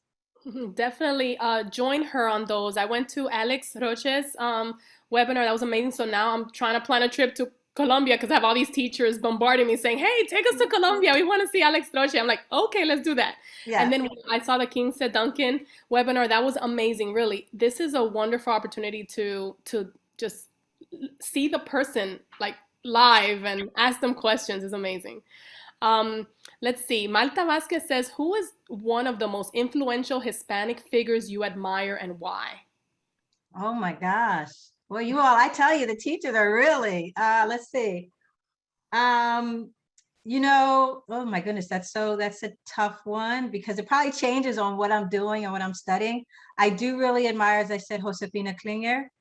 Definitely join her on those. I went to Alex Roche's webinar. That was amazing. So now I'm trying to plan a trip to Colombia because I have all these teachers bombarding me saying, hey, take us to Colombia. We want to see Alex Roche. I'm like, okay, let's do that. Yeah. And then I saw the King Said Duncan webinar. That was amazing. Really, this is a wonderful opportunity to just see the person like live and ask them questions. Is amazing. Let's see. Malta Vasquez says, who is one of the most influential Hispanic figures you admire and why? Oh my gosh. Well, I tell you, the teachers are really, let's see. Oh my goodness, that's a tough one because it probably changes on what I'm doing and what I'm studying. I do really admire, as I said, Josefina Klinger,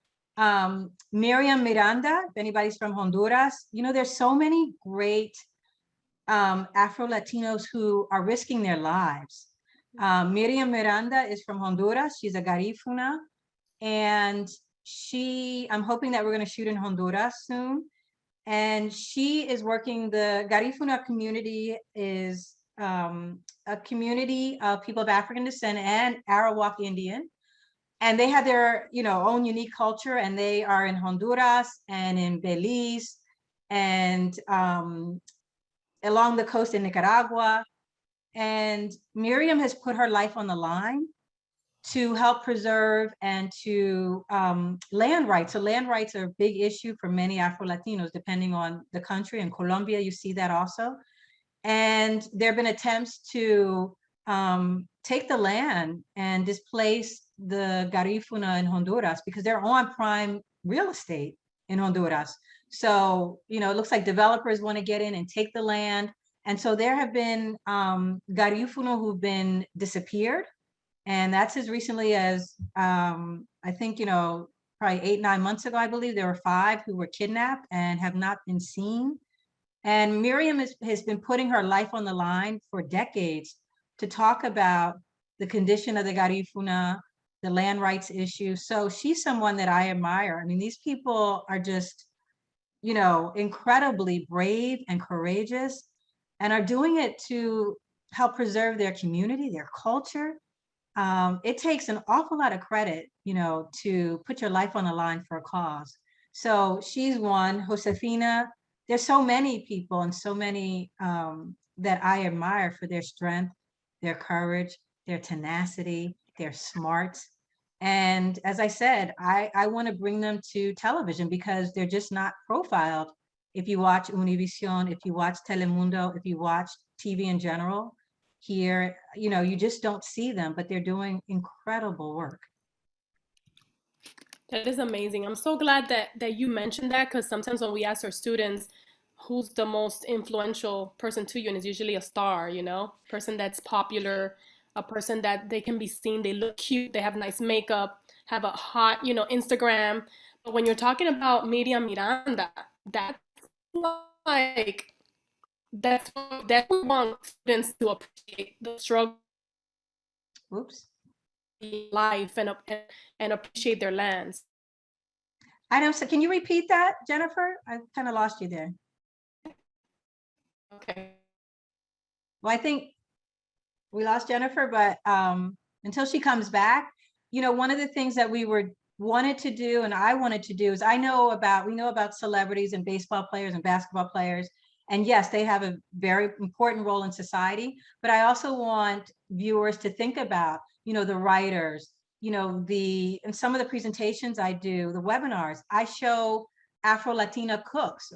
Miriam Miranda, if anybody's from Honduras. There's so many great Afro-Latinos who are risking their lives. Miriam Miranda is from Honduras. She's a Garifuna. And I'm hoping that we're going to shoot in Honduras soon. And she is working, the Garifuna community is a community of people of African descent and Arawak Indian. And they have their, own unique culture, and they are in Honduras and in Belize and along the coast in Nicaragua. And Miriam has put her life on the line to help preserve and to land rights. So land rights are a big issue for many Afro-Latinos, depending on the country. In Colombia, you see that also. And there have been attempts to take the land and displace the Garifuna in Honduras because they're on prime real estate in Honduras. So, you know, it looks like developers want to get in and take the land. And so there have been Garifuna who've been disappeared. And that's as recently as, I think, you know, probably 8-9 months ago, I believe there were 5 who were kidnapped and have not been seen. And Miriam has been putting her life on the line for decades to talk about the condition of the Garifuna, the land rights issue. So she's someone that I admire. I mean, these people are just, you know, incredibly brave and courageous and are doing it to help preserve their community, their culture. It takes an awful lot of credit, you know, to put your life on the line for a cause. So she's one. Josefina, there's so many people and so many that I admire for their strength, their courage, their tenacity, their smarts. And as I said, I want to bring them to television because they're just not profiled. If you watch Univision, if you watch Telemundo, if you watch TV in general, here, you know, you just don't see them, but they're doing incredible work. That is amazing. I'm so glad that you mentioned that, because sometimes when we ask our students who's the most influential person to you, and it's usually a star, you know, person that's popular, a person that they can be seen, they look cute, they have nice makeup, have a hot, you know, Instagram. But when you're talking about Miriam Miranda, that's like, that's what we want students to appreciate, the struggle, Oops. life, and appreciate their lands. I don't, so can you repeat that, Jenniffer? I kind of lost you there. Okay. Well, I think we lost Jenniffer, but until she comes back, you know, one of the things that we wanted to do and I wanted to do is we know about celebrities and baseball players and basketball players. And yes, they have a very important role in society, but I also want viewers to think about, you know, the writers, you know, in some of the presentations I do, the webinars, I show Afro-Latina cooks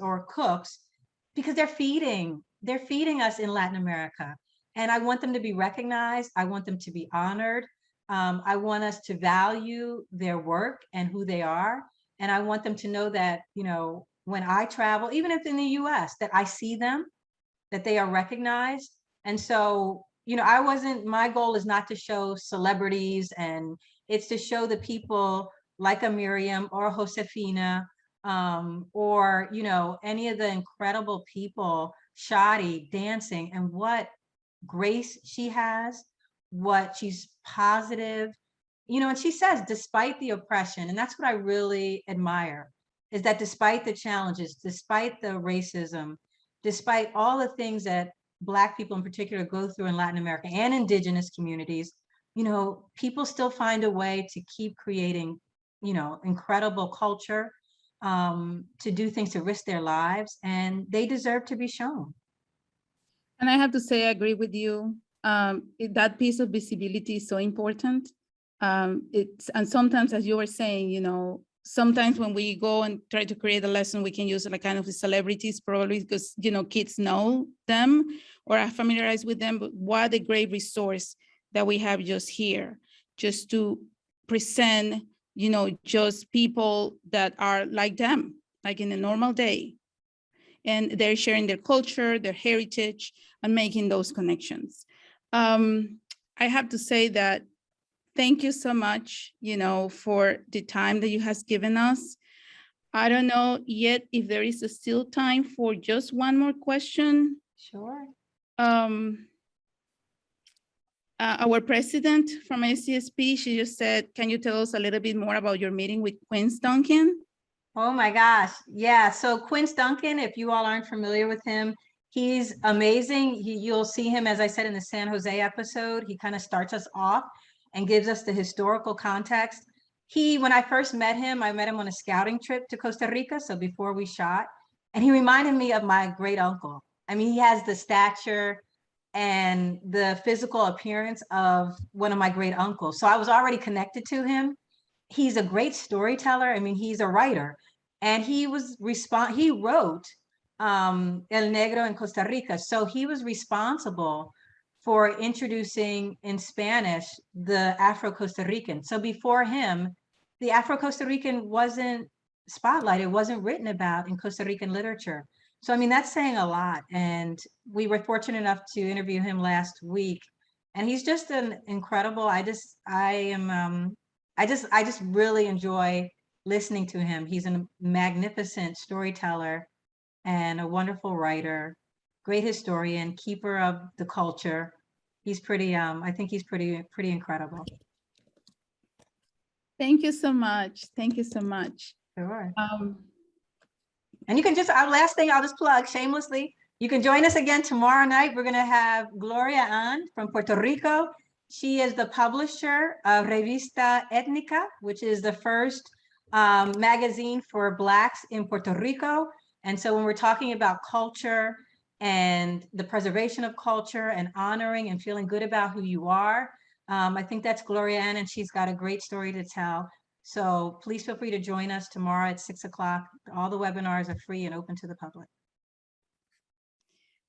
because they're feeding us in Latin America. And I want them to be recognized. I want them to be honored. I want us to value their work and who they are. And I want them to know that, you know, when I travel, even if in the US, that I see them, that they are recognized. And so, you know, my goal is not to show celebrities, and it's to show the people like a Miriam or a Josefina, or, you know, any of the incredible people, Shadi dancing, and what grace she has, what she's positive, you know, and she says, despite the oppression, and that's what I really admire, is that despite the challenges, despite the racism, despite all the things that Black people in particular go through in Latin America and indigenous communities, you know, people still find a way to keep creating, you know, incredible culture, to do things, to risk their lives, and they deserve to be shown. And I have to say, I agree with you. That piece of visibility is so important. And sometimes, as you were saying, you know, sometimes when we go and try to create a lesson, we can use like kind of the celebrities, probably because, you know, kids know them or are familiarized with them, but what a great resource that we have just here, just to present, you know, just people that are like them, like in a normal day. And they're sharing their culture, their heritage, and making those connections. I have to say that thank you so much, you know, for the time that you has given us. I don't know yet if there is still time for just one more question. Sure. Our president from AATSP, she just said, can you tell us a little bit more about your meeting with Quince Duncan? Oh my gosh. Yeah. So Quince Duncan, if you all aren't familiar with him, he's amazing. You'll see him, as I said, in the San Jose episode. He kind of starts us off and gives us the historical context. When I first met him, I met him on a scouting trip to Costa Rica. So before we shot, and he reminded me of my great uncle. I mean, he has the stature, and the physical appearance of one of my great uncles. So I was already connected to him. He's a great storyteller. I mean, he's a writer, and he wrote El Negro in Costa Rica. So he was responsible for introducing in Spanish the Afro-Costa Rican. So before him, the Afro-Costa Rican wasn't spotlighted, wasn't written about in Costa Rican literature. So, I mean, that's saying a lot. And we were fortunate enough to interview him last week. And he's just an incredible, I just really enjoy listening to him. He's a magnificent storyteller and a wonderful writer, great historian, keeper of the culture. He's pretty, I think he's pretty incredible. Thank you so much. Thank you so much. Sure. And you can just, our last thing I'll just plug shamelessly, you can join us again tomorrow night. We're gonna have Gloria Ann from Puerto Rico. She is the publisher of Revista Étnica, which is the first magazine for Blacks in Puerto Rico. And so when we're talking about culture and the preservation of culture and honoring and feeling good about who you are, I think that's Gloria Ann, and she's got a great story to tell. So please feel free to join us tomorrow at 6 o'clock. All the webinars are free and open to the public.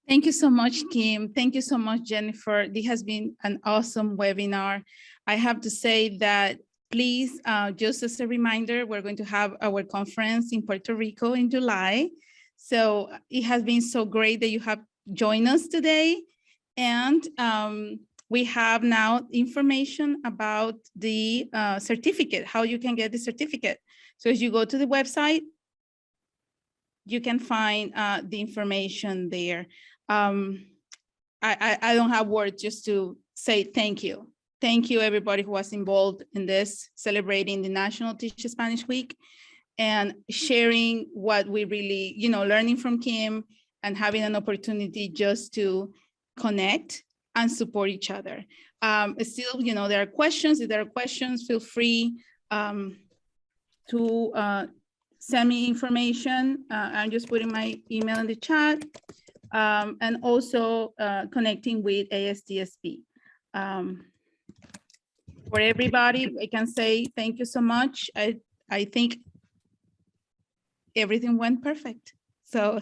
Thank you so much, Kim. Thank you so much, Jennifer. This has been an awesome webinar. I have to say that please, just as a reminder, we're going to have our conference in Puerto Rico in July. So it has been so great that you have joined us today. And we have now information about the certificate, how you can get the certificate. So as you go to the website, you can find the information there. I don't have words just to say thank you. Thank you, everybody who was involved in this, celebrating the National Teach Spanish Week and sharing what we really, learning from Kim and having an opportunity just to connect and support each other. Still, there are questions. If there are questions, feel free to send me information. I'm just putting my email in the chat, and also connecting with AATSP. For everybody, I can say thank you so much. I think everything went perfect. So